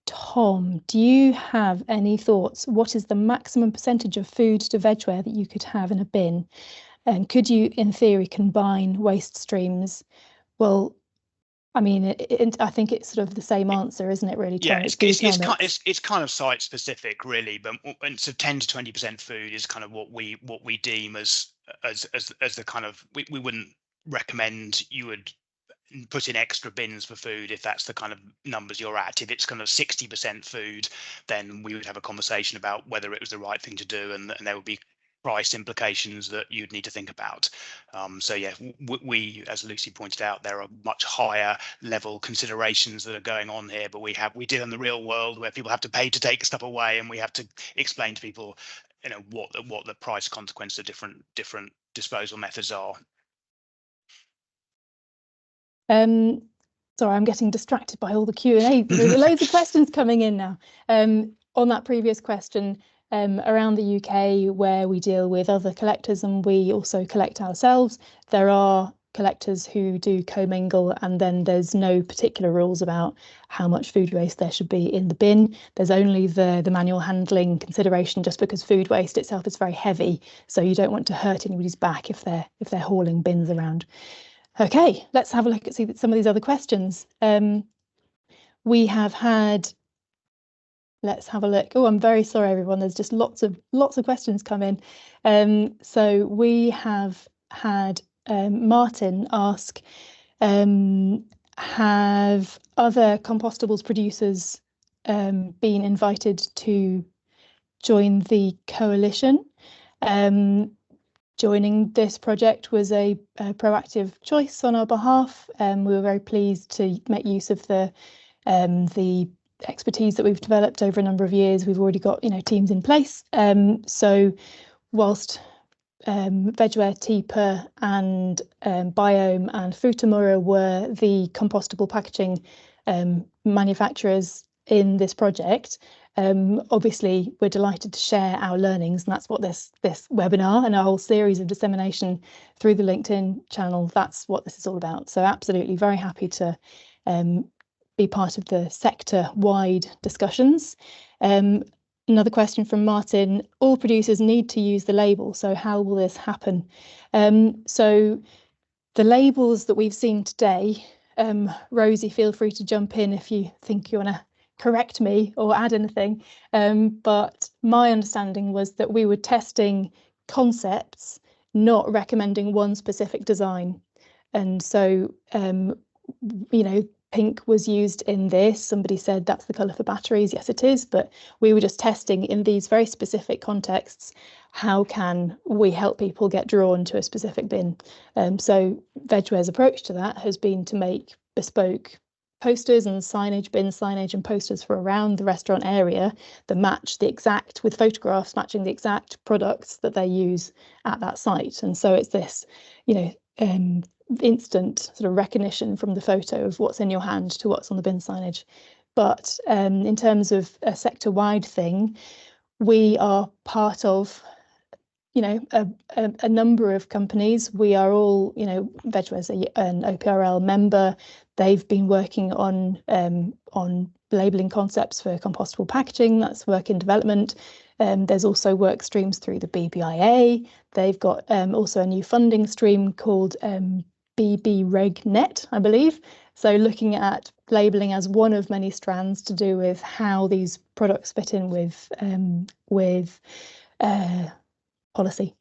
Speaker 1: Tom, do you have any thoughts? What is the maximum percentage of food to vegware that you could have in a bin? And could you, in theory, combine waste streams? Well, I mean, I think it's sort of the same answer, isn't it? Really, Tom?
Speaker 2: Yeah, it's kind of site specific, really. But so 10 to 20% food is kind of what we deem as the kind of we wouldn't recommend you would put in extra bins for food if that's the kind of numbers you're at. If it's kind of 60% food, then we would have a conversation about whether it was the right thing to do, and there would be price implications that you'd need to think about. So yeah, we, as Lucy pointed out, there are much higher level considerations that are going on here, but we deal in the real world where people have to pay to take stuff away, and we have to explain to people, what the price consequence of different disposal methods are.
Speaker 1: Sorry, I'm getting distracted by all the Q&A. There's loads of questions coming in now. On that previous question, around the UK, where we deal with other collectors and we also collect ourselves, there are collectors who do commingle, and then there's no particular rules about how much food waste there should be in the bin. There's only the manual handling consideration, just because food waste itself is very heavy, so you don't want to hurt anybody's back if they're hauling bins around. Okay, let's have a look at some of these other questions. We have had, let's have a look. Oh, I'm very sorry, everyone. There's just lots of questions come in. So we have had Martin ask, have other compostables producers been invited to join the coalition? Joining this project was a proactive choice on our behalf. We were very pleased to make use of the expertise that we've developed over a number of years. We've already got teams in place. So whilst Vegware, Teeper and Biome and Futamura were the compostable packaging manufacturers in this project, obviously we're delighted to share our learnings, and that's what this webinar and our whole series of dissemination through the LinkedIn channel, that's what this is all about. So absolutely very happy to be part of the sector-wide discussions. Another question from Martin, all producers need to use the label, so how will this happen? So the labels that we've seen today, Rosie, feel free to jump in if you think you want to correct me or add anything, but my understanding was that we were testing concepts, not recommending one specific design. And so pink was used in this. Somebody said that's the colour for batteries. Yes, it is, but we were just testing in these very specific contexts, how can we help people get drawn to a specific bin? So Vegware's approach to that has been to make bespoke posters and signage, bin signage and posters for around the restaurant area that match the exact, with photographs matching the exact products that they use at that site. And so it's this, instant sort of recognition from the photo of what's in your hand to what's on the bin signage. But in terms of a sector-wide thing, we are part of a number of companies. We are all, Vegware's an OPRL member. They've been working on labelling concepts for compostable packaging. That's work in development. There's also work streams through the BBIA. They've got also a new funding stream called BBRegNet, I believe. So looking at labelling as one of many strands to do with how these products fit in with policy.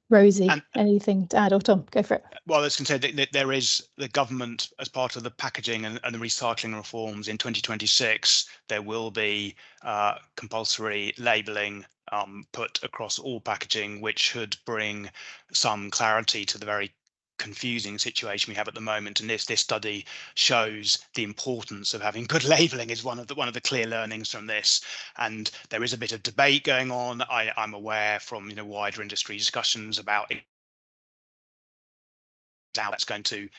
Speaker 1: Rosie, anything to add? Or Tom, go for it.
Speaker 2: Well, I was going to say that there is the government, as part of the packaging and the recycling reforms in 2026, there will be compulsory labelling put across all packaging, which should bring some clarity to the very confusing situation we have at the moment. And this study shows the importance of having good labelling is one of the clear learnings from this. And there is a bit of debate going on. I'm aware from wider industry discussions about how that's going to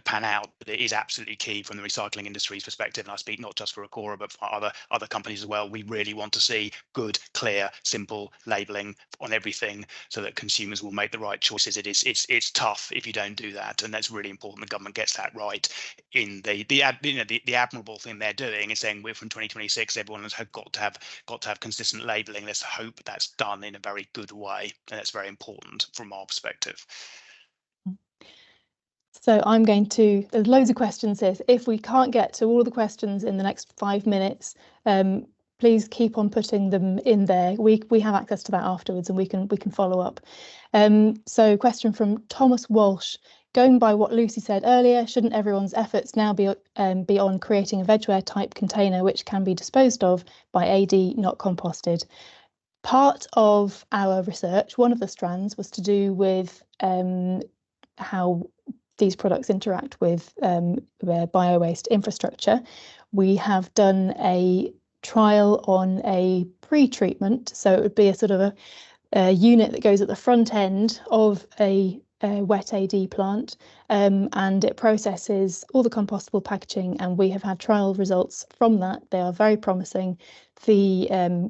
Speaker 2: pan out, but it is absolutely key from the recycling industry's perspective, and I speak not just for Recorra but for other companies as well. We really want to see good, clear, simple labelling on everything so that consumers will make the right choices. It's tough if you don't do that, and that's really important the government gets that right. In the admirable thing they're doing is saying we're from 2026, everyone has got to have consistent labelling. Let's hope that's done in a very good way, and that's very important from our perspective.
Speaker 1: So there's loads of questions here. So if we can't get to all the questions in the next 5 minutes, please keep on putting them in there. We have access to that afterwards, and we can follow up. So question from Thomas Walsh. Going by what Lucy said earlier, shouldn't everyone's efforts now be on creating a Vegware type container which can be disposed of by AD, not composted? Part of our research, one of the strands, was to do with how these products interact with bio-waste infrastructure. We have done a trial on a pre-treatment, so it would be a sort of a unit that goes at the front end of a wet AD plant, and it processes all the compostable packaging, and we have had trial results from that. They are very promising. The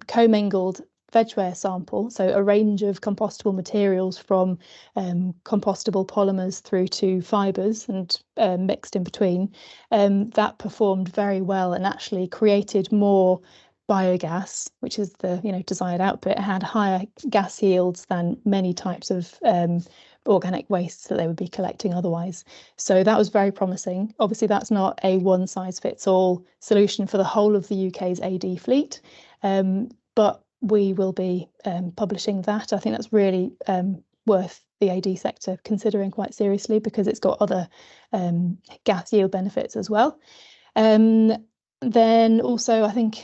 Speaker 1: commingled Vegware sample, so a range of compostable materials from compostable polymers through to fibres and mixed in between, that performed very well and actually created more biogas, which is the desired output. It had higher gas yields than many types of organic wastes that they would be collecting otherwise. So that was very promising. Obviously, that's not a one-size-fits-all solution for the whole of the UK's AD fleet, but we will be publishing that. I think that's really worth the AD sector considering quite seriously, because it's got other gas yield benefits as well. Then also, I think,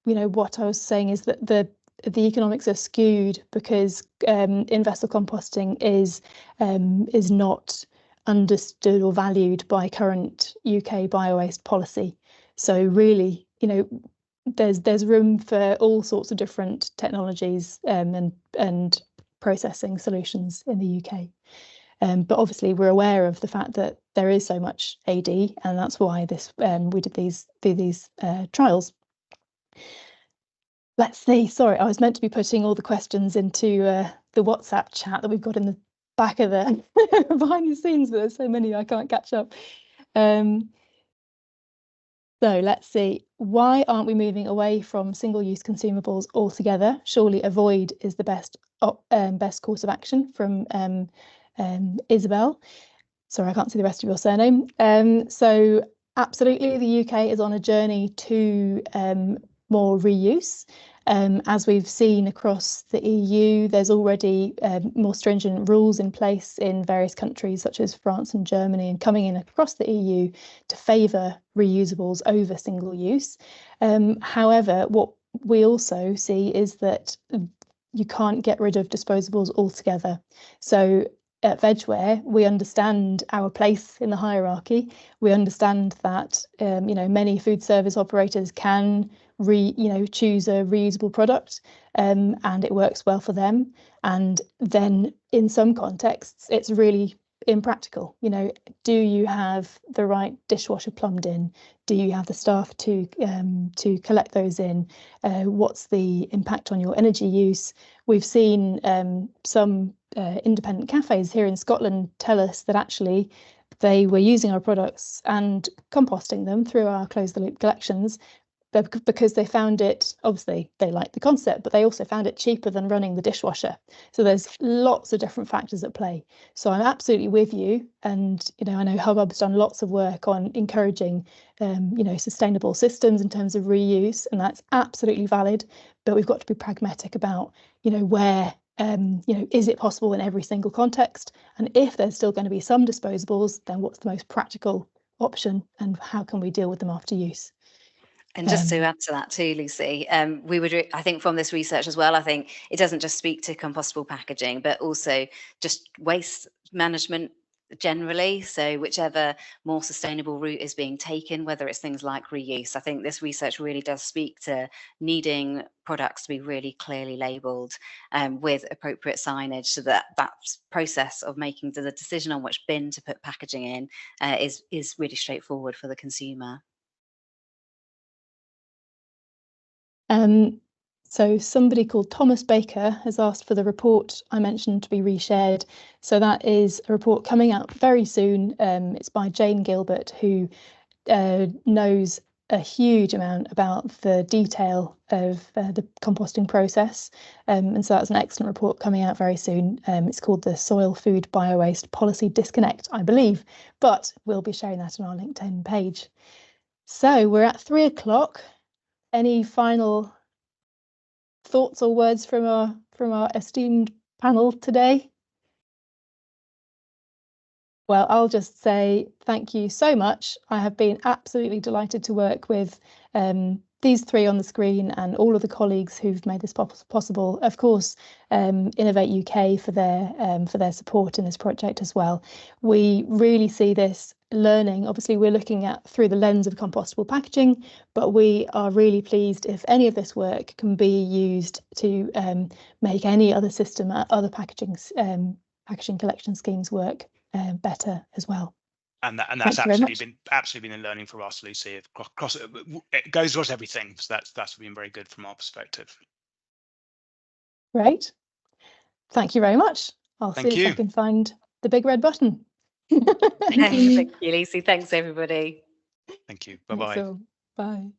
Speaker 1: what I was saying is that the economics are skewed because in-vessel composting is not understood or valued by current UK bio-waste policy. So really, there's room for all sorts of different technologies and processing solutions in the UK. But obviously we're aware of the fact that there is so much AD, and that's why we did these trials. Let's see, sorry, I was meant to be putting all the questions into the WhatsApp chat that we've got in the back of the behind the scenes, but there's so many I can't catch up. So let's see, why aren't we moving away from single-use consumables altogether? Surely avoid is the best course of action, from Isabel. Sorry, I can't see the rest of your surname. So absolutely, the UK is on a journey to more reuse. As we've seen across the EU, there's already more stringent rules in place in various countries such as France and Germany, and coming in across the EU to favour reusables over single use. However, what we also see is that you can't get rid of disposables altogether. So at Vegware, we understand our place in the hierarchy. We understand that many food service operators can choose a reusable product, and it works well for them. And then in some contexts, it's really impractical. Do you have the right dishwasher plumbed in? Do you have the staff to collect those in? What's the impact on your energy use? We've seen some independent cafes here in Scotland tell us that actually they were using our products and composting them through our close the loop collections, because they found it, obviously they liked the concept, but they also found it cheaper than running the dishwasher. So there's lots of different factors at play. So I'm absolutely with you. And, I know Hubbub's done lots of work on encouraging, sustainable systems in terms of reuse, and that's absolutely valid. But we've got to be pragmatic about, where, is it possible in every single context? And if there's still going to be some disposables, then what's the most practical option, and how can we deal with them after use?
Speaker 3: And just to add to that too, Lucy, we would, I think from this research as well, I think it doesn't just speak to compostable packaging, but also just waste management generally. So whichever more sustainable route is being taken, whether it's things like reuse, I think this research really does speak to needing products to be really clearly labelled with appropriate signage, so that process of making the decision on which bin to put packaging in is really straightforward for the consumer.
Speaker 1: So somebody called Thomas Baker has asked for the report I mentioned to be reshared. So that is a report coming out very soon. It's by Jane Gilbert, who knows a huge amount about the detail of the composting process. And so that's an excellent report coming out very soon. It's called the Soil Food Biowaste Policy Disconnect, I believe, but we'll be sharing that on our LinkedIn page. So we're at 3 o'clock. Any final thoughts or words from our esteemed panel today? Well, I'll just say thank you so much. I have been absolutely delighted to work with these three on the screen and all of the colleagues who've made this possible. Of course, Innovate UK for their support in this project as well. We really see this learning. Obviously, we're looking at through the lens of compostable packaging, but we are really pleased if any of this work can be used to make any other system, other packaging collection schemes work better as well.
Speaker 2: And that's absolutely been a learning for us, Lucy. It goes across everything. So that's been very good from our perspective.
Speaker 1: Great. Thank you very much. I'll see if I can find the big red button.
Speaker 3: Thank you, Lucy. Thanks, everybody.
Speaker 2: Thank you. Bye-bye.
Speaker 1: Bye.